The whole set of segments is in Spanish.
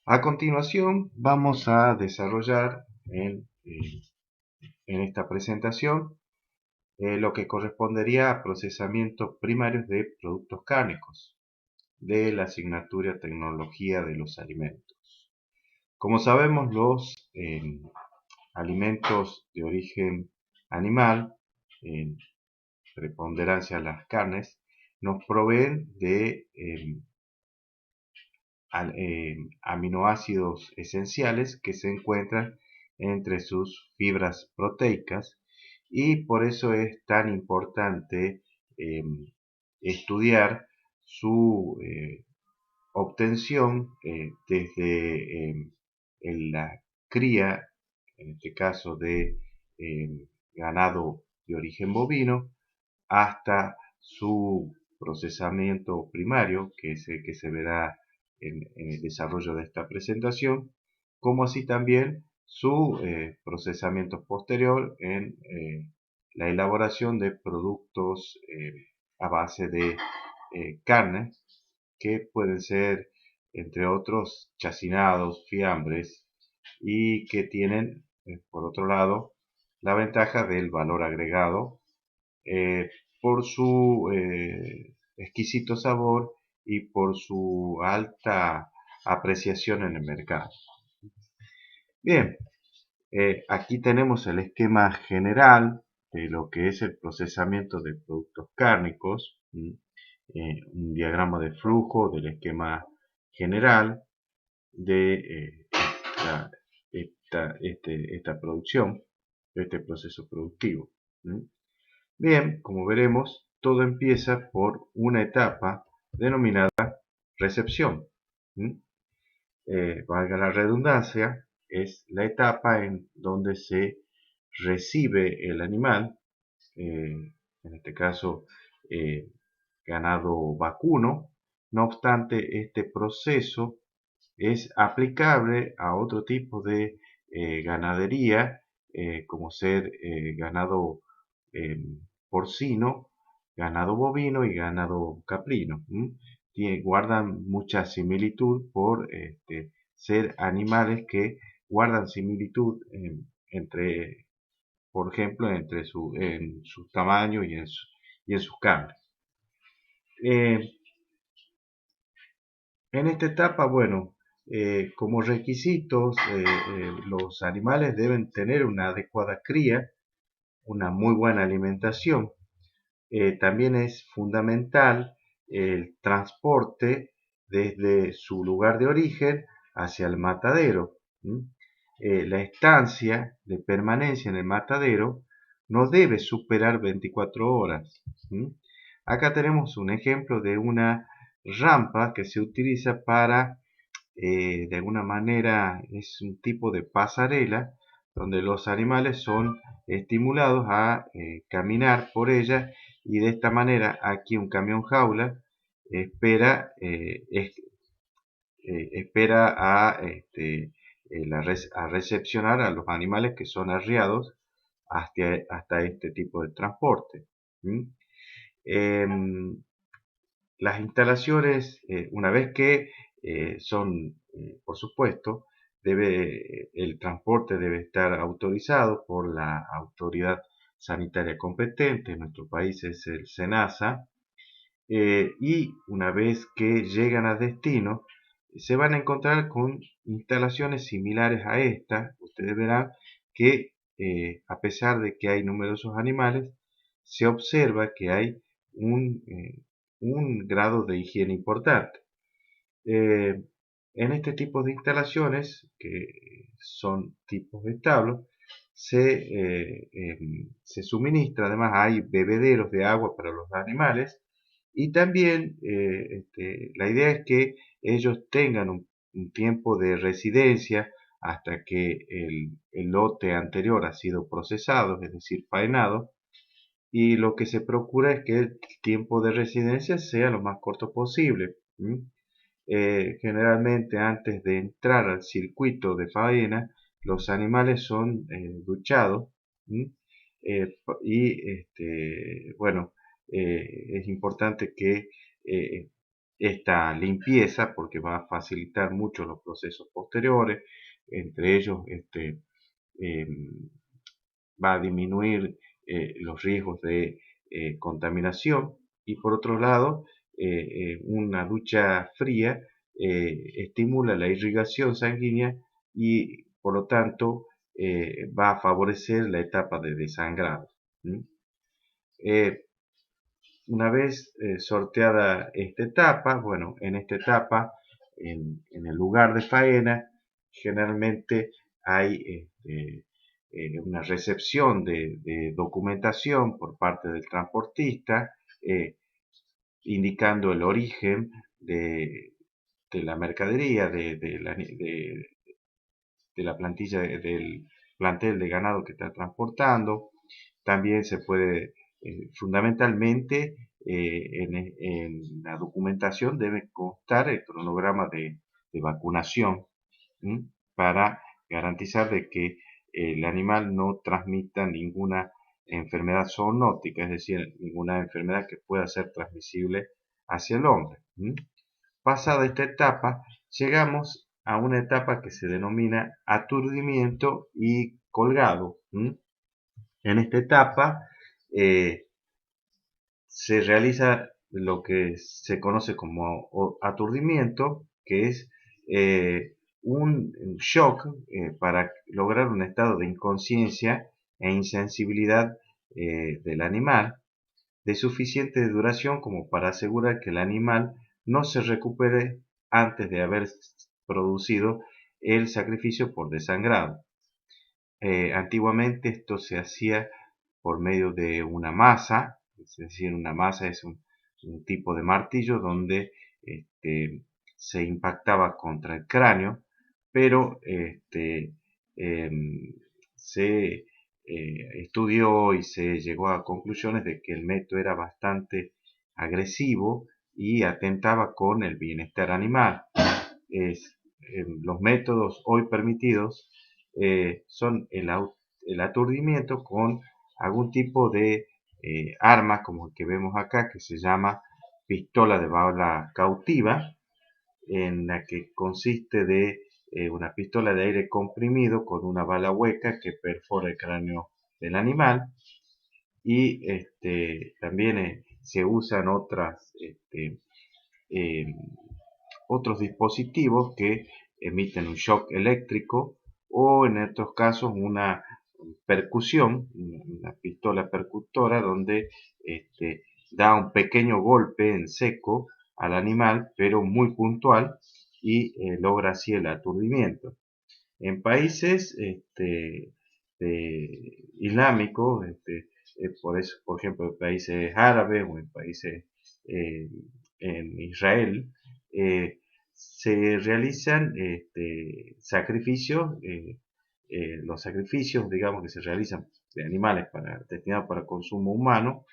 A continuación vamos a desarrollar en esta presentación lo que correspondería a procesamientos primarios de productos cárnicos de la asignatura Tecnología de los Alimentos. Como sabemos, los alimentos de origen animal, en preponderancia las carnes, nos proveen de aminoácidos esenciales que se encuentran entre sus fibras proteicas, y por eso es tan importante eh, estudiar su obtención desde en la cría, en este caso de ganado de origen bovino, hasta su procesamiento primario, que es el que se verá en el desarrollo de esta presentación, como así también su procesamiento posterior en la elaboración de productos a base de carne, que pueden ser, entre otros, chacinados, fiambres, y que tienen, por otro lado, la ventaja del valor agregado eh, por su exquisito sabor y por su alta apreciación en el mercado. Bien, aquí tenemos el esquema general de lo que es el procesamiento de productos cárnicos, un diagrama de flujo del esquema general de esta producción, de este proceso productivo. Bien, como veremos, todo empieza por una etapa denominada recepción. Valga la redundancia, es la etapa en donde se recibe el animal, en este caso eh, ganado vacuno. No obstante, este proceso es aplicable a otro tipo de ganadería, como ser ganado eh, porcino, ganado bovino y ganado caprino. Guardan mucha similitud por ser animales que guardan similitud entre, por ejemplo, en su tamaño y en sus carnes. En esta etapa, bueno, como requisitos, los animales deben tener una adecuada cría, una muy buena alimentación. También es fundamental el transporte desde su lugar de origen hacia el matadero. La estancia de permanencia en el matadero no debe superar 24 horas. Acá tenemos un ejemplo de una rampa que se utiliza para, de alguna manera, es un tipo de pasarela donde los animales son estimulados a caminar por ella, y de esta manera aquí un camión jaula espera, espera a recepcionar a los animales que son arriados hasta este tipo de transporte. Em, las instalaciones, una vez que son, por supuesto, el transporte debe estar autorizado por la autoridad sanitaria competente. En nuestro país es el SENASA. Y una vez que llegan a destino, se van a encontrar con instalaciones similares a esta. Ustedes verán que a pesar de que hay numerosos animales, se observa que hay un grado de higiene importante. Eh, en este tipo de instalaciones, que son tipos de establo, se suministra, además hay bebederos de agua para los animales, y también la idea es que ellos tengan un tiempo de residencia hasta que el lote anterior ha sido procesado, es decir, faenado, y lo que se procura es que el tiempo de residencia sea lo más corto posible. Generalmente, antes de entrar al circuito de faena, los animales son duchados. Y bueno, es importante que esta limpieza porque va a facilitar mucho los procesos posteriores, entre ellos va a disminuir los riesgos de contaminación y por otro lado una ducha fría estimula la irrigación sanguínea y por lo tanto va a favorecer la etapa de desangrado. ¿Mm? Eh, una vez sorteada esta etapa, bueno, en esta etapa, en el lugar de faena, generalmente hay una recepción de documentación por parte del transportista, eh, indicando el origen de la mercadería, de la plantilla del plantel de ganado que está transportando. También se puede, fundamentalmente, en la documentación debe constar el cronograma de vacunación, ¿m? Para garantizar de que el animal no transmita ninguna enfermedad zoonótica, es decir, ninguna enfermedad que pueda ser transmisible hacia el hombre. ¿M? Pasada esta etapa, llegamos a una etapa que se denomina aturdimiento y colgado. ¿M? En esta etapa eh, se realiza lo que se conoce como aturdimiento, que es un shock para lograr un estado de inconsciencia e insensibilidad del animal de suficiente duración como para asegurar que el animal no se recupere antes de haber producido el sacrificio por desangrado. Antiguamente esto se hacía por medio de una masa, es decir, una masa es un tipo de martillo donde se impactaba contra el cráneo, pero se estudió y se llegó a conclusiones de que el método era bastante agresivo y atentaba con el bienestar animal. Los métodos hoy permitidos son el aturdimiento con algún tipo de arma como el que vemos acá que se llama pistola de bala cautiva, en la que consiste de una pistola de aire comprimido con una bala hueca que perfora el cráneo del animal y también se usan eh, otros dispositivos que emiten un shock eléctrico o en estos casos una percusión, una pistola percutora donde da un pequeño golpe en seco al animal, pero muy puntual y logra así el aturdimiento. En países islámicos, por eso, por ejemplo, en países árabes o en países eh, en Israel, se realizan sacrificios, los sacrificios, digamos, que se realizan de animales destinados para consumo humano,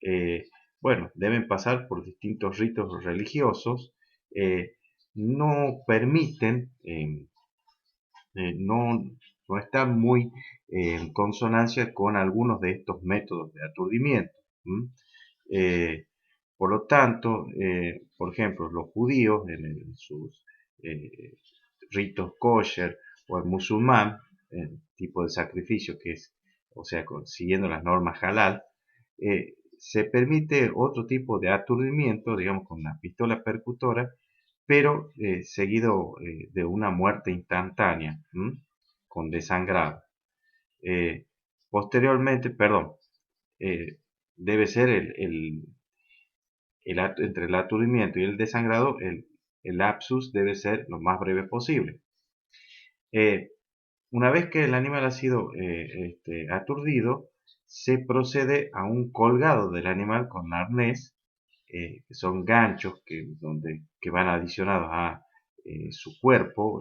eh, bueno, deben pasar por distintos ritos religiosos, no permiten no está muy en consonancia con algunos de estos métodos de aturdimiento. Eh, por lo tanto, por ejemplo, los judíos en sus eh, ritos kosher o el musulmán, el tipo de sacrificio que es, o sea, siguiendo las normas halal, se permite otro tipo de aturdimiento, digamos, con una pistola percutora, pero seguido de una muerte instantánea, con desangrado. Eh, posteriormente, perdón, eh, debe ser entre el aturdimiento y el desangrado, el lapsus debe ser lo más breve posible. Eh, una vez que el animal ha sido aturdido, se procede a un colgado del animal con arnés, que son ganchos que van adicionados a su cuerpo,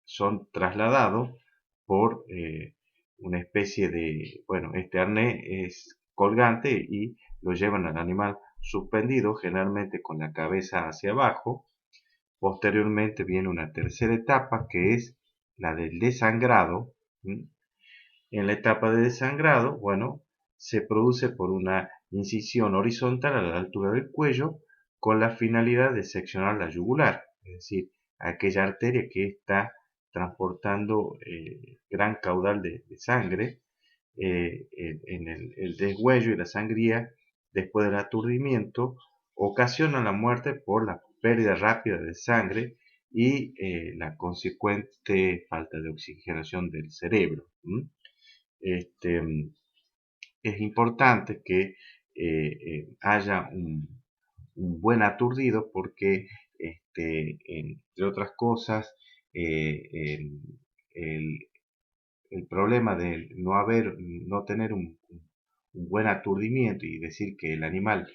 son trasladados por una especie de, bueno, este arnés es colgante y lo llevan al animal suspendido, generalmente con la cabeza hacia abajo. Posteriormente viene una tercera etapa que es la del desangrado. En la etapa de desangrado, bueno, se produce por una incisión horizontal a la altura del cuello con la finalidad de seccionar la yugular, es decir, aquella arteria que está transportando gran caudal de sangre en el deshuello y la sangría después del aturdimiento ocasiona la muerte por la pérdida rápida de sangre y la consecuente falta de oxigenación del cerebro. Este, es importante que haya un buen aturdido porque, entre otras cosas, el, el problema de no tener un buen aturdimiento y decir que el animal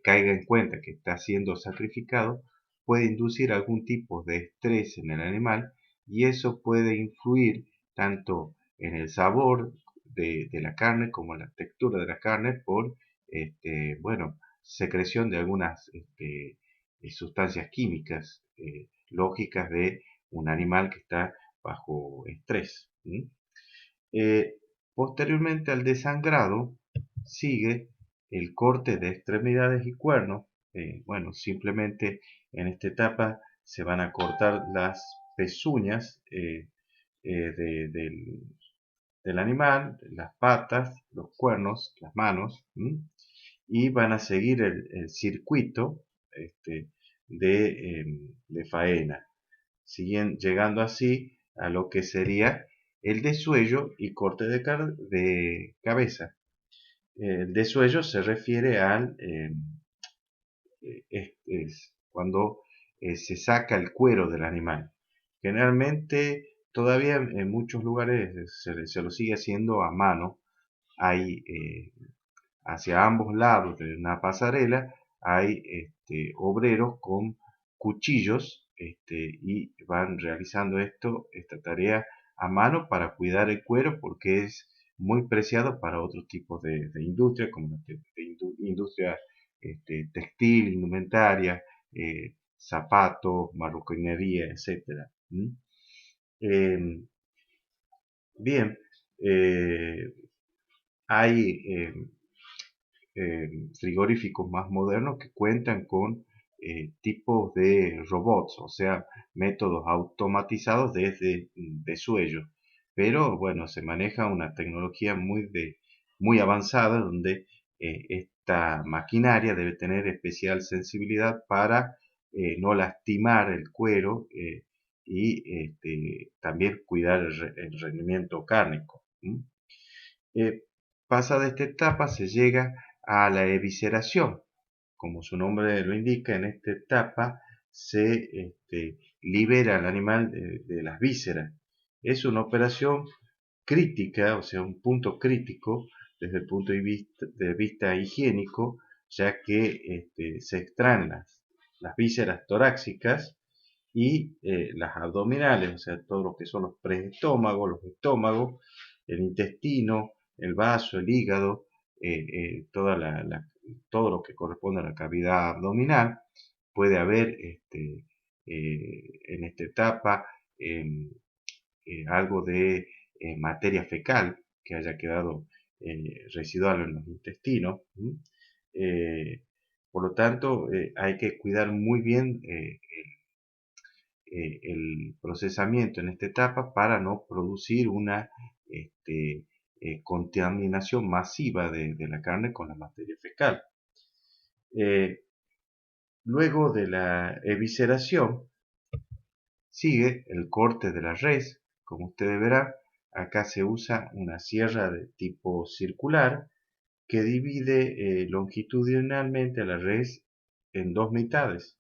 caiga en cuenta que está siendo sacrificado, puede inducir algún tipo de estrés en el animal y eso puede influir tanto en el sabor de la carne como en la textura de la carne por, bueno, secreción de algunas sustancias químicas lógicas de un animal que está bajo estrés. Eh, Posteriormente al desangrado sigue el corte de extremidades y cuernos. Bueno, simplemente en esta etapa se van a cortar las pezuñas del animal, las patas, los cuernos, las manos, y van a seguir el circuito este, de faena, llegando así a lo que sería el desuello y corte de cabeza. El desuello se refiere al es cuando se saca el cuero del animal. Generalmente todavía en muchos lugares se lo sigue haciendo a mano. Hay hacia ambos lados de una pasarela hay obreros con cuchillos y van realizando esta tarea a mano para cuidar el cuero porque es muy preciado para otros tipos de industria como la industria textil, indumentaria, zapatos, marroquinería, etcétera. Bien, eh, hay frigoríficos más modernos que cuentan con tipos de robots, o sea, métodos automatizados desde desuello. Pero bueno, se maneja una tecnología muy avanzada donde esta maquinaria debe tener especial sensibilidad para no lastimar el cuero y también cuidar el rendimiento cárnico. Eh, Pasada esta etapa se llega a la evisceración. Como su nombre lo indica, en esta etapa se libera al animal de las vísceras. Es una operación crítica, o sea, un punto crítico desde el punto de vista higiénico, ya que se extraen las vísceras torácicas y las abdominales, o sea, todo lo que son los preestómagos, los estómagos, el intestino, el vaso, el hígado, todo lo que corresponde a la cavidad abdominal. Puede haber en esta etapa em, algo de materia fecal que haya quedado residual en los intestinos. Eh, por lo tanto, hay que cuidar muy bien el procesamiento en esta etapa para no producir una contaminación masiva de la carne con la materia fecal. Luego de la evisceración sigue el corte de la res. Como ustedes verán, acá se usa una sierra de tipo circular que divide longitudinalmente a la res en dos mitades.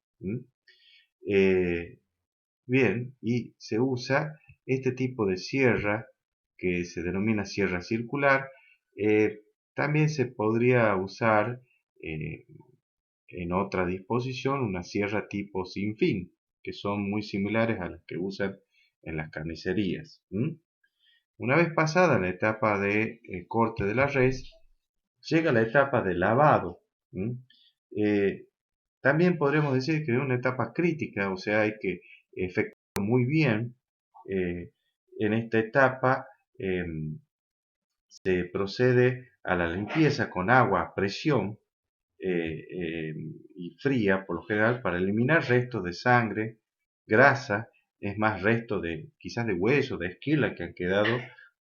Bien, y se usa este tipo de sierra que se denomina sierra circular. También se podría usar en otra disposición una sierra tipo sin fin, que son muy similares a las que usan en las carnicerías. Una vez pasada la etapa de corte de la res, llega la etapa de lavado. Eh, También podremos decir que es una etapa crítica, o sea, hay que efectuar muy bien. En esta etapa se procede a la limpieza con agua a presión y fría por lo general para eliminar restos de sangre, grasa, es más restos de quizás de hueso, de esquila que han quedado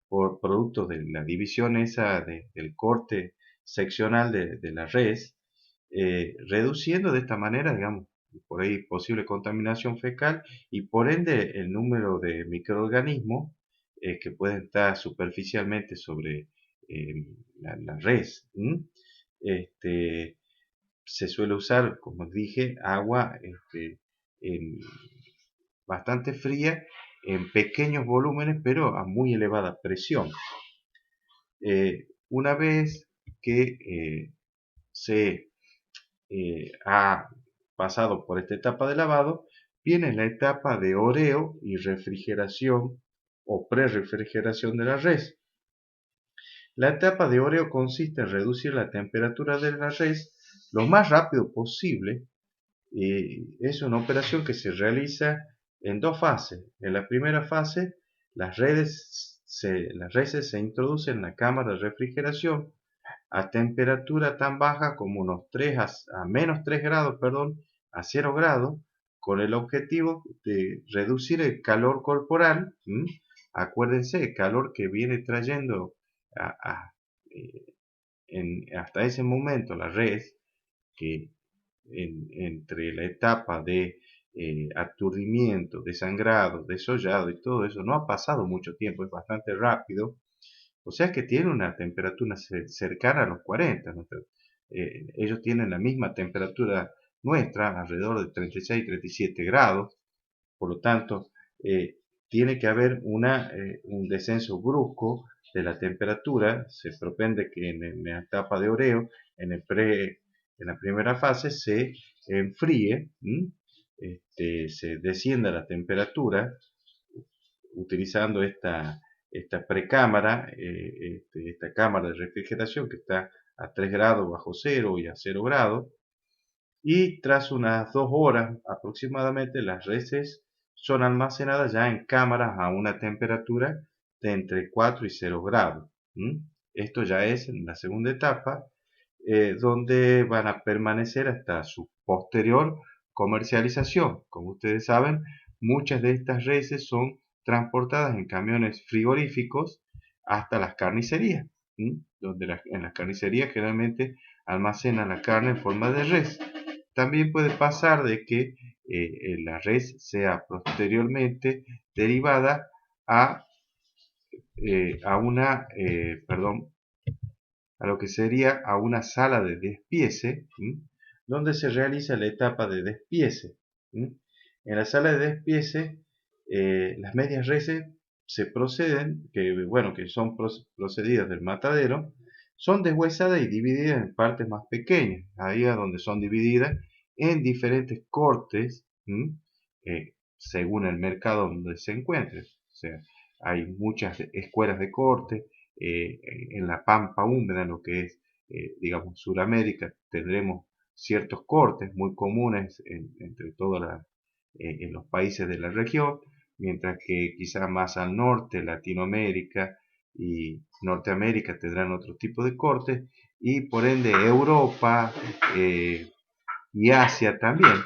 por producto de la división esa del corte seccional de la res, reduciendo de esta manera, digamos, por ahí posible contaminación fecal y por ende el número de microorganismos que pueden estar superficialmente sobre la res. Este, se suele usar, como dije, agua bastante fría en pequeños volúmenes, pero a muy elevada presión. Una vez que se ha pasado por esta etapa de lavado, viene la etapa de oreo y refrigeración o pre-refrigeración de la res. La etapa de oreo consiste en reducir la temperatura de la res lo más rápido posible. Es una operación que se realiza en dos fases. En la primera fase, las reses se introducen en la cámara de refrigeración a temperatura tan baja como unos 3 a menos 3 grados, perdón, a 0 grados, con el objetivo de reducir el calor corporal. Acuérdense, el calor que viene trayendo a- a, eh, hasta ese momento la res, que entre la etapa de aturdimiento, desangrado, desollado y todo eso, no ha pasado mucho tiempo, es bastante rápido. O sea que tiene una temperatura cercana a los 40. Ellos tienen la misma temperatura nuestra, alrededor de 36-37 grados. Por lo tanto, tiene que haber un descenso brusco de la temperatura. Se propende que en la etapa de oreo, en la primera fase, se enfríe, se descienda la temperatura utilizando esta precámara, esta cámara de refrigeración que está a 3 grados bajo cero y a 0 grados. Y tras unas 2 horas aproximadamente, las reses son almacenadas ya en cámaras a una temperatura de entre 4 y 0 grados. Esto ya es en la segunda etapa, donde van a permanecer hasta su posterior comercialización. Como ustedes saben, muchas de estas reses son transportadas en camiones frigoríficos hasta las carnicerías, donde en las carnicerías generalmente almacenan la carne en forma de res. También puede pasar de que la res sea posteriormente derivada a, perdón, a lo que sería a una sala de despiece, donde se realiza la etapa de despiece. En la sala de despiece, las medias reses se proceden, que son procedidas del matadero, son deshuesadas y divididas en partes más pequeñas, ahí es donde son divididas en diferentes cortes, según el mercado donde se encuentre. O sea, hay muchas escuelas de corte, en la pampa húmeda, en lo que es, digamos, Sudamérica, tendremos ciertos cortes muy comunes entre todos en los países de la región, mientras que quizá más al norte, Latinoamérica y Norteamérica tendrán otro tipo de cortes, y por ende Europa y Asia también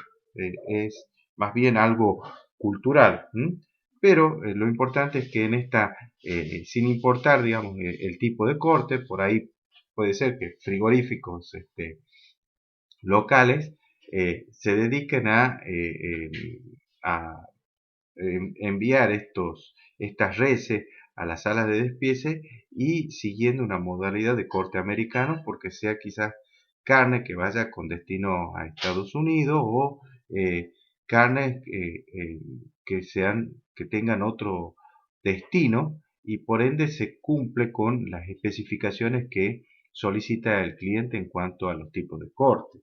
es más bien algo cultural. Pero lo importante es que en esta, sin importar, digamos, el tipo de corte, por ahí puede ser que frigoríficos locales se dediquen a enviar estas reses a las salas de despiece y siguiendo una modalidad de corte americano, porque sea quizás carne que vaya con destino a Estados Unidos o carnes que tengan otro destino y por ende se cumple con las especificaciones que solicita el cliente en cuanto a los tipos de corte.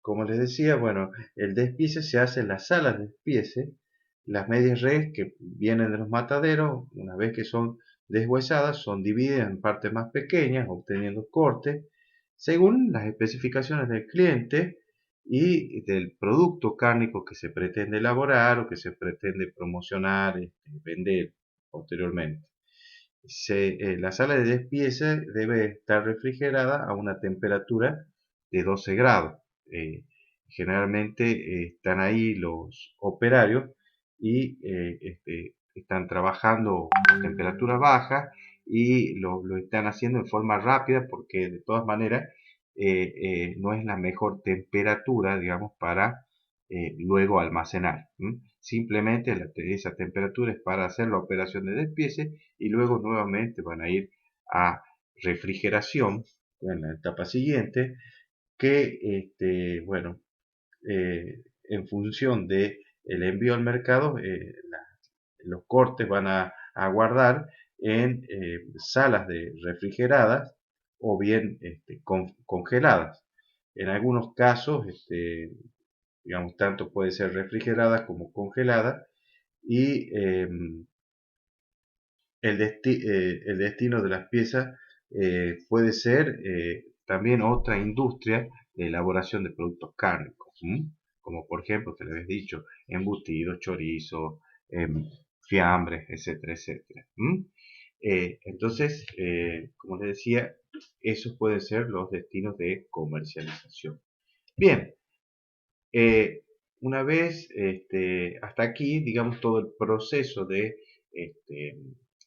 Como les decía, bueno, el despiece se hace en las salas de despiece. Las medias res que vienen de los mataderos, una vez que son deshuesadas, son divididas en partes más pequeñas, obteniendo cortes, según las especificaciones del cliente y del producto cárnico que se pretende elaborar o que se pretende promocionar, vender posteriormente. la sala de despiece debe estar refrigerada a una temperatura de 12 grados. Generalmente están ahí los operarios y están trabajando a temperatura baja y lo están haciendo en forma rápida porque de todas maneras no es la mejor temperatura, digamos, para luego almacenar. Simplemente esa temperatura es para hacer la operación de despiece y luego nuevamente van a ir a refrigeración en la etapa siguiente que, bueno, en función de el envío al mercado, los cortes van a guardar en salas de refrigeradas o bien congeladas. En algunos casos, digamos, tanto puede ser refrigerada como congelada y el destino de las piezas puede ser también otra industria de elaboración de productos cárnicos, como por ejemplo, te lo habéis dicho, embutidos, chorizo, fiambres, etcétera, etcétera. Entonces, como les decía, esos pueden ser los destinos de comercialización. Bien, una vez hasta aquí, digamos, todo el proceso de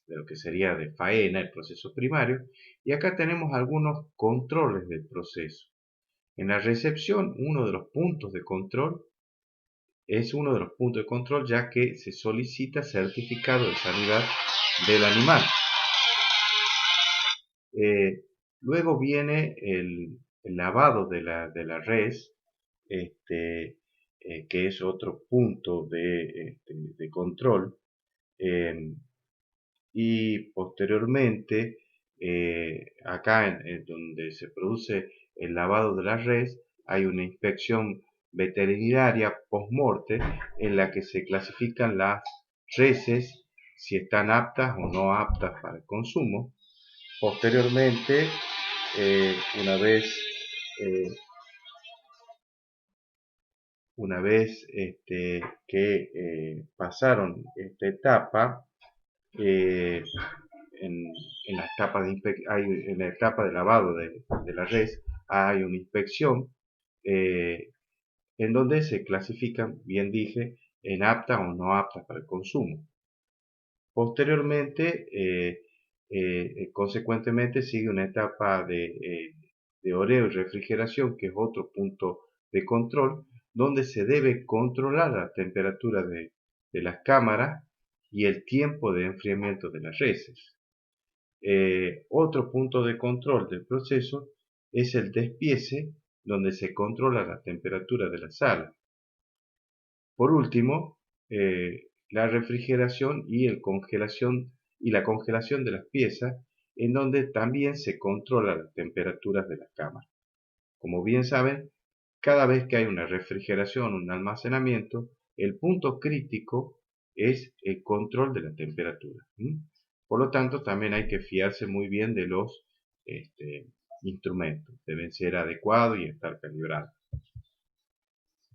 lo que sería de faena, el proceso primario, y acá tenemos algunos controles del proceso. En la recepción, uno de los puntos de control es uno de los puntos de control ya que se solicita certificado de sanidad del animal. Luego viene el lavado de la res, que es otro punto de control. Y posteriormente, acá en donde se produce el lavado de la res, hay una inspección veterinaria post-morte en la que se clasifican las reses si están aptas o no aptas para el consumo. Posteriormente, eh, una vez, eh, que pasaron esta etapa, eh, en, en la etapa de lavado de la res hay una inspección en donde se clasifican, bien dije, en aptas o no aptas para el consumo. Posteriormente, consecuentemente, sigue una etapa de oreo y refrigeración, que es otro punto de control, donde se debe controlar la temperatura de las cámaras y el tiempo de enfriamiento de las reses. Otro punto de control del proceso es el despiece, donde se controla la temperatura de la sala. Por último, la refrigeración y la congelación de las piezas, en donde también se controla las temperaturas de las cámaras. Como bien saben, cada vez que hay una refrigeración, un almacenamiento, el punto crítico es el control de la temperatura. Por lo tanto, también hay que fiarse muy bien de los instrumentos. Deben ser adecuados y estar calibrados.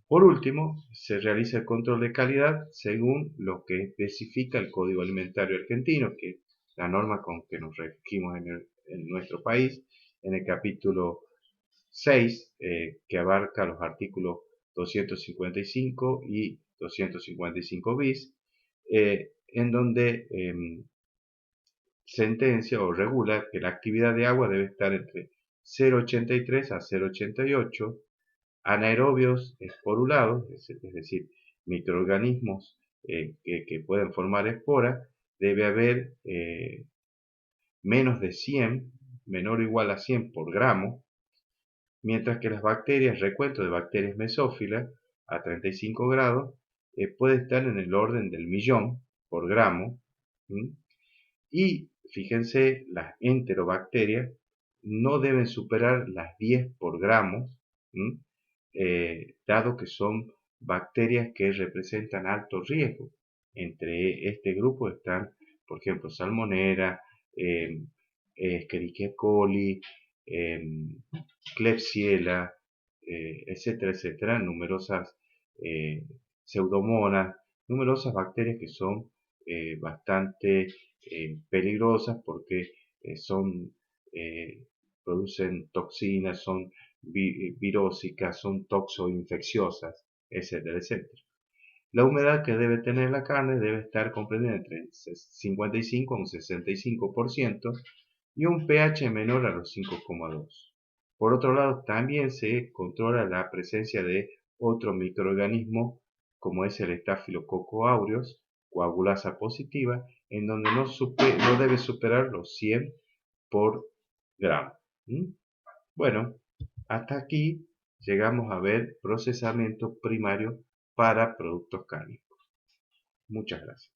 Por último, se realiza el control de calidad según lo que especifica el Código Alimentario Argentino, que es la norma con que nos regimos en nuestro país, en el capítulo 6, que abarca los artículos 255 y 255 bis, en donde sentencia o regula que la actividad de agua debe estar entre 0,83 a 0,88, anaerobios esporulados, es decir, microorganismos que pueden formar esporas, debe haber menos de 100, menor o igual a 100 por gramo, mientras que las bacterias, recuento de bacterias mesófilas a 35 grados, puede estar en el orden del millón por gramo. Y fíjense, las enterobacterias no deben superar las 10 por gramo, dado que son bacterias que representan alto riesgo. Entre este grupo están, por ejemplo, Salmonella, Escherichia coli, Klebsiella, etcétera, etcétera, numerosas pseudomonas, numerosas bacterias que son bastante peligrosas porque son, producen toxinas, son virósicas, son toxoinfecciosas, etcétera, etcétera. La humedad que debe tener la carne debe estar comprendida entre 55 y un 65% y un pH menor a los 5,2. Por otro lado, también se controla la presencia de otro microorganismo como es el Staphylococcus aureus, coagulasa positiva, en donde no debe superar los 100 por gramo. Bueno, hasta aquí llegamos a ver procesamiento primario para productos cárnicos. Muchas gracias.